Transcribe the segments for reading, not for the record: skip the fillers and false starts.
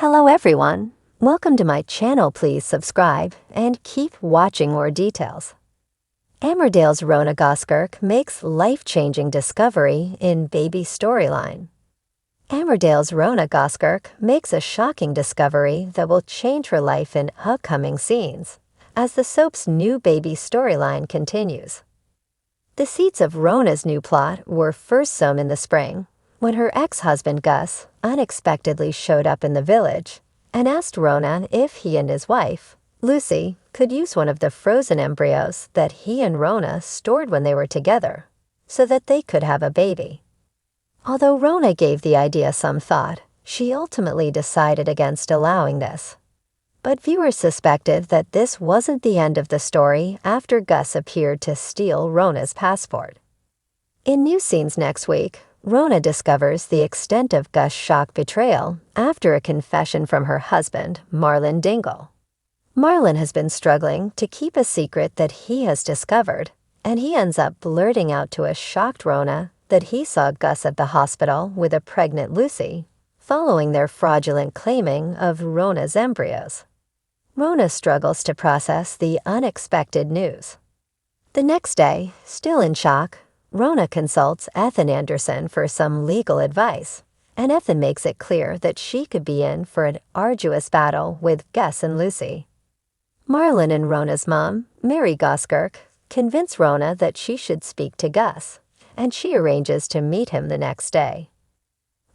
Hello everyone. Welcome to my channel. Please subscribe and keep watching more details. Emmerdale's Rhona Goskirk makes life-changing discovery in baby storyline. Emmerdale's Rhona Goskirk makes a shocking discovery that will change her life in upcoming scenes as the soap's new baby storyline continues. The seeds of Rhona's new plot were first sown in the spring, when her ex-husband Gus unexpectedly showed up in the village and asked Rhona if he and his wife, Lucy, could use one of the frozen embryos that he and Rhona stored when they were together, so that they could have a baby. Although Rhona gave the idea some thought, she ultimately decided against allowing this. But viewers suspected that this wasn't the end of the story after Gus appeared to steal Rhona's passport. In new scenes next week, Rhona discovers the extent of Gus' shock betrayal after a confession from her husband, Marlon Dingle. Marlon has been struggling to keep a secret that he has discovered, and he ends up blurting out to a shocked Rhona that he saw Gus at the hospital with a pregnant Lucy, following their fraudulent claiming of Rhona's embryos. Rhona struggles to process the unexpected news. The next day, still in shock, Rhona consults Ethan Anderson for some legal advice, and Ethan makes it clear that she could be in for an arduous battle with Gus and Lucy. Marlon and Rhona's mom, Mary Goskirk, convince Rhona that she should speak to Gus, and she arranges to meet him the next day.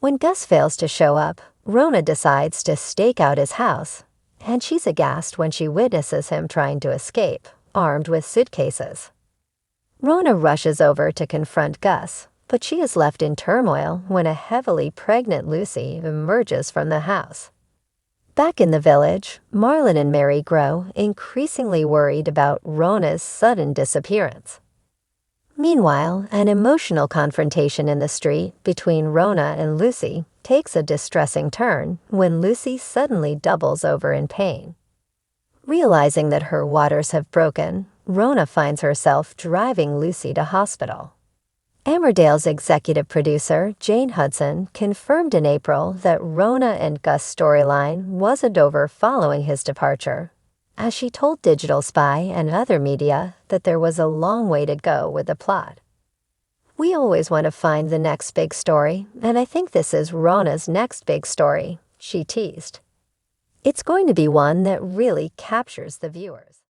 When Gus fails to show up, Rhona decides to stake out his house, and she's aghast when she witnesses him trying to escape, armed with suitcases. Rhona rushes over to confront Gus, but she is left in turmoil when a heavily pregnant Lucy emerges from the house. Back in the village, Marlon and Mary grow increasingly worried about Rhona's sudden disappearance. Meanwhile, an emotional confrontation in the street between Rhona and Lucy takes a distressing turn when Lucy suddenly doubles over in pain. Realizing that her waters have broken, Rhona finds herself driving Lucy to hospital. Emmerdale's executive producer, Jane Hudson, confirmed in April that Rhona and Gus' storyline wasn't over following his departure, as she told Digital Spy and other media that there was a long way to go with the plot. "We always want to find the next big story, and I think this is Rhona's next big story," she teased. "It's going to be one that really captures the viewers."